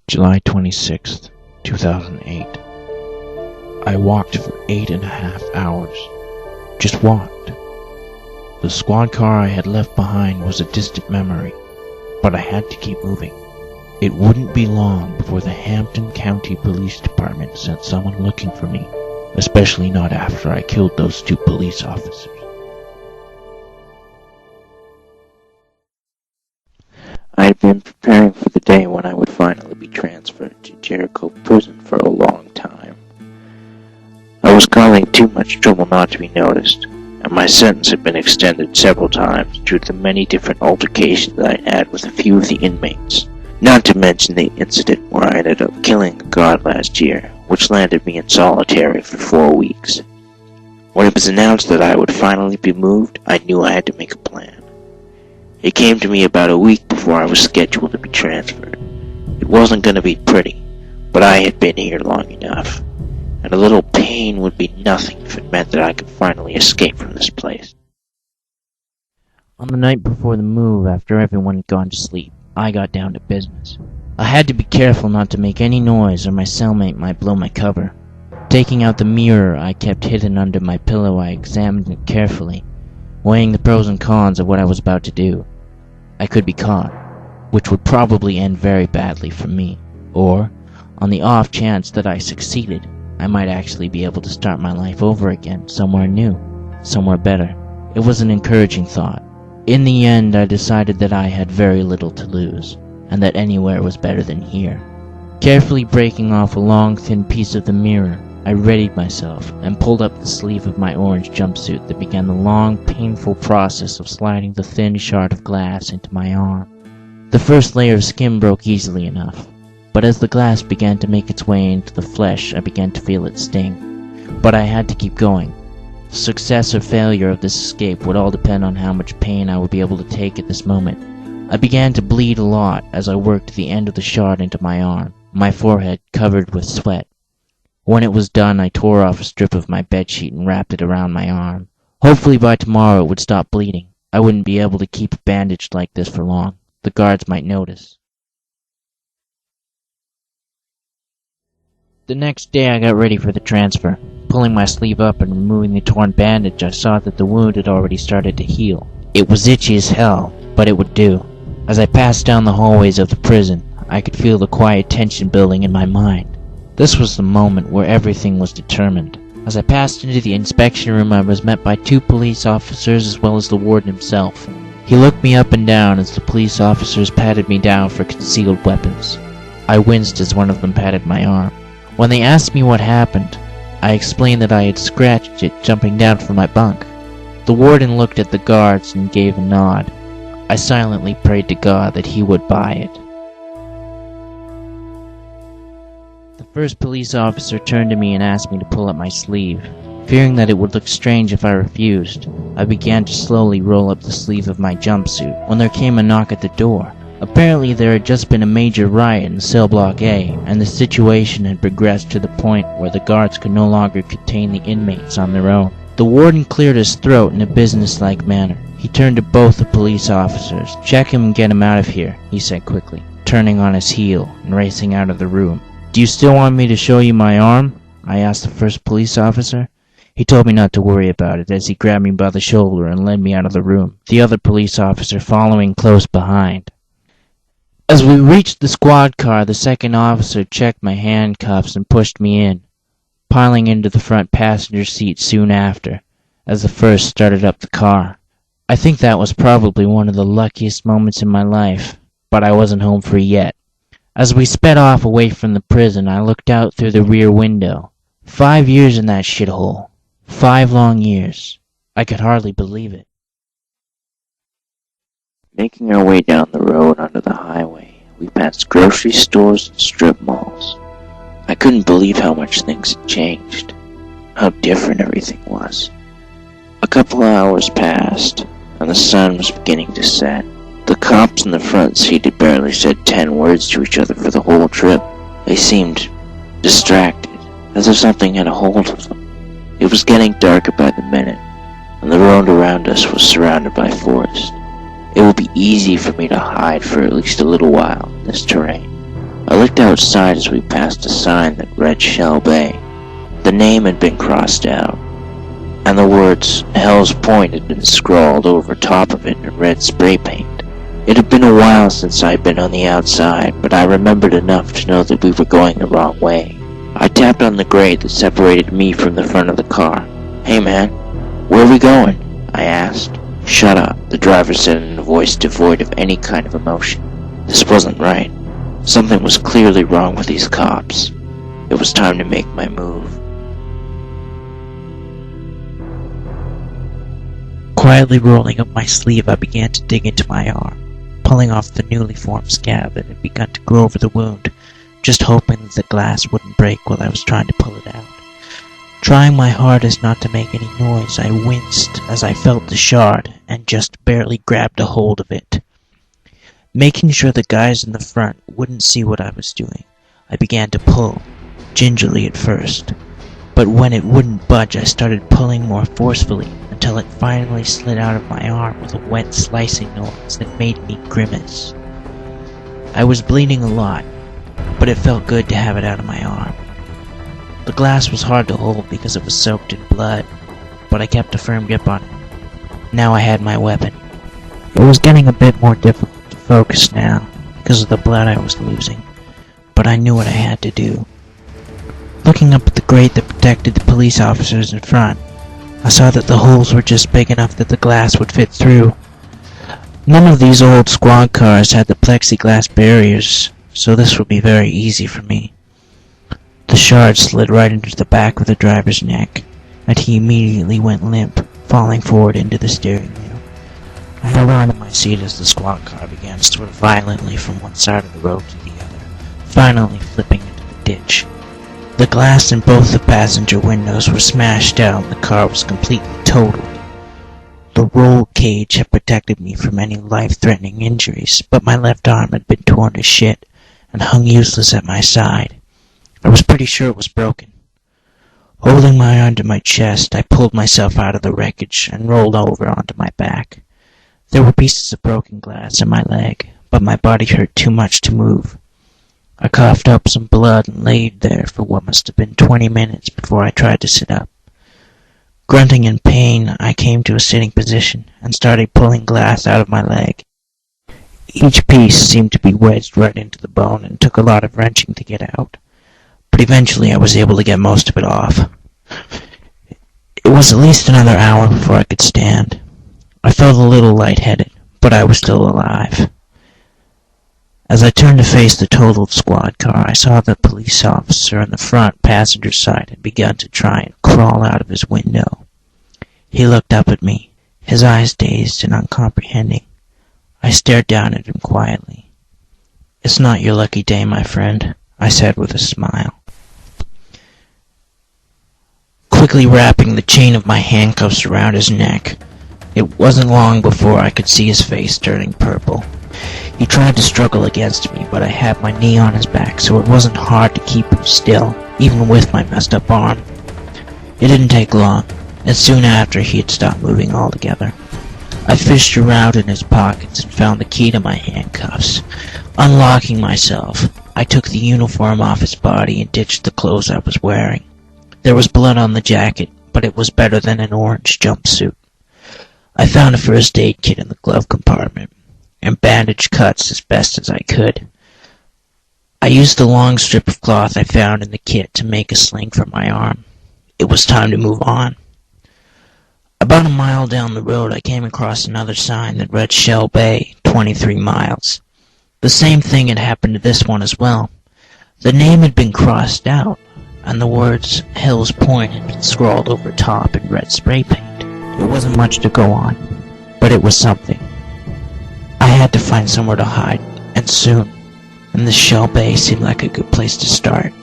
July 26th, 2008. I walked for 8.5 hours. Just walked. The squad car I had left behind was a distant memory, but I had to keep moving. It wouldn't be long before the Hampton County Police Department sent someone looking for me, especially not after I killed those 2 police officers. I had been preparing for the day when I would finally be transferred to Jericho Prison for a long time. I was causing too much trouble not to be noticed, and my sentence had been extended several times due to the many different altercations I had with a few of the inmates, not to mention the incident where I ended up killing a guard last year, which landed me in solitary for 4 weeks. When it was announced that I would finally be moved, I knew I had to make a plan. It came to me about a week before I was scheduled to be transferred. It wasn't going to be pretty, but I had been here long enough, and a little pain would be nothing if it meant that I could finally escape from this place. On the night before the move, after everyone had gone to sleep, I got down to business. I had to be careful not to make any noise or my cellmate might blow my cover. Taking out the mirror I kept hidden under my pillow, I examined it carefully, weighing the pros and cons of what I was about to do. I could be caught, which would probably end very badly for me, or, on the off chance that I succeeded, I might actually be able to start my life over again, somewhere new, somewhere better. It was an encouraging thought. In the end, I decided that I had very little to lose, and that anywhere was better than here. Carefully breaking off a long, thin piece of the mirror, I readied myself and pulled up the sleeve of my orange jumpsuit that began the long, painful process of sliding the thin shard of glass into my arm. The first layer of skin broke easily enough, but as the glass began to make its way into the flesh, I began to feel it sting. But I had to keep going. The success or failure of this escape would all depend on how much pain I would be able to take at this moment. I began to bleed a lot as I worked the end of the shard into my arm, my forehead covered with sweat. When it was done, I tore off a strip of my bedsheet and wrapped it around my arm. Hopefully by tomorrow it would stop bleeding. I wouldn't be able to keep it bandaged like this for long. The guards might notice. The next day I got ready for the transfer. Pulling my sleeve up and removing the torn bandage, I saw that the wound had already started to heal. It was itchy as hell, but it would do. As I passed down the hallways of the prison, I could feel the quiet tension building in my mind. This was the moment where everything was determined. As I passed into the inspection room, I was met by 2 police officers as well as the warden himself. He looked me up and down as the police officers patted me down for concealed weapons. I winced as one of them patted my arm. When they asked me what happened, I explained that I had scratched it jumping down from my bunk. The warden looked at the guards and gave a nod. I silently prayed to God that he would buy it. The first police officer turned to me and asked me to pull up my sleeve. Fearing that it would look strange if I refused, I began to slowly roll up the sleeve of my jumpsuit when there came a knock at the door. Apparently there had just been a major riot in Cell Block A, and the situation had progressed to the point where the guards could no longer contain the inmates on their own. The warden cleared his throat in a businesslike manner. He turned to both the police officers. "Check him and get him out of here," he said quickly, turning on his heel and racing out of the room. "Do you still want me to show you my arm?" I asked the first police officer. He told me not to worry about it as he grabbed me by the shoulder and led me out of the room, the other police officer following close behind. As we reached the squad car, the second officer checked my handcuffs and pushed me in, piling into the front passenger seat soon after, as the first started up the car. I think that was probably one of the luckiest moments in my life, but I wasn't home free yet. As we sped off away from the prison, I looked out through the rear window. 5 years in that shithole. 5 long years. I could hardly believe it. Making our way down the road onto the highway, we passed grocery stores and strip malls. I couldn't believe how much things had changed, how different everything was. A couple of hours passed, and the sun was beginning to set. The cops in the front seat had barely said 10 words to each other for the whole trip. They seemed distracted, as if something had a hold of them. It was getting darker by the minute, and the road around us was surrounded by forest. It would be easy for me to hide for at least a little while in this terrain. I looked outside as we passed a sign that read Shell Bay. The name had been crossed out, and the words Hell's Point had been scrawled over top of it in red spray paint. It had been a while since I'd been on the outside, but I remembered enough to know that we were going the wrong way. I tapped on the grate that separated me from the front of the car. "Hey man, where are we going?" I asked. "Shut up," the driver said in a voice devoid of any kind of emotion. This wasn't right. Something was clearly wrong with these cops. It was time to make my move. Quietly rolling up my sleeve, I began to dig into my arm, pulling off the newly formed scab that had begun to grow over the wound, just hoping that the glass wouldn't break while I was trying to pull it out. Trying my hardest not to make any noise, I winced as I felt the shard and just barely grabbed a hold of it. Making sure the guys in the front wouldn't see what I was doing, I began to pull, gingerly at first. But when it wouldn't budge, I started pulling more forcefully until it finally slid out of my arm with a wet slicing noise that made me grimace. I was bleeding a lot, but it felt good to have it out of my arm. The glass was hard to hold because it was soaked in blood, but I kept a firm grip on it. Now I had my weapon. It was getting a bit more difficult to focus now because of the blood I was losing, but I knew what I had to do. Looking up at the grate that protected the police officers in front, I saw that the holes were just big enough that the glass would fit through. None of these old squad cars had the plexiglass barriers, so this would be very easy for me. The shard slid right into the back of the driver's neck, and he immediately went limp, falling forward into the steering wheel. I held on to my seat as the squad car began to swerve violently from one side of the road to the other, finally flipping into the ditch. The glass in both the passenger windows were smashed out and the car was completely totaled. The roll cage had protected me from any life-threatening injuries, but my left arm had been torn to shit and hung useless at my side. I was pretty sure it was broken. Holding my arm to my chest, I pulled myself out of the wreckage and rolled over onto my back. There were pieces of broken glass in my leg, but my body hurt too much to move. I coughed up some blood and laid there for what must have been 20 minutes before I tried to sit up. Grunting in pain, I came to a sitting position and started pulling glass out of my leg. Each piece seemed to be wedged right into the bone and took a lot of wrenching to get out, but eventually I was able to get most of it off. It was at least another hour before I could stand. I felt a little lightheaded, but I was still alive. As I turned to face the totaled squad car, I saw the police officer on the front passenger side had begun to try and crawl out of his window. He looked up at me, his eyes dazed and uncomprehending. I stared down at him quietly. "It's not your lucky day, my friend," I said with a smile. Quickly wrapping the chain of my handcuffs around his neck, it wasn't long before I could see his face turning purple. He tried to struggle against me, but I had my knee on his back, so it wasn't hard to keep him still, even with my messed up arm. It didn't take long, and soon after he had stopped moving altogether. I fished around in his pockets and found the key to my handcuffs. Unlocking myself, I took the uniform off his body and ditched the clothes I was wearing. There was blood on the jacket, but it was better than an orange jumpsuit. I found a first aid kit in the glove compartment and bandaged cuts as best as I could. I used the long strip of cloth I found in the kit to make a sling for my arm. It was time to move on. About a mile down the road, I came across another sign that read Shell Bay, 23 miles. The same thing had happened to this one as well. The name had been crossed out, and the words Hell's Point had been scrawled over top in red spray paint. It wasn't much to go on, but it was something. I had to find somewhere to hide, and soon, and this Shell Bay seemed like a good place to start.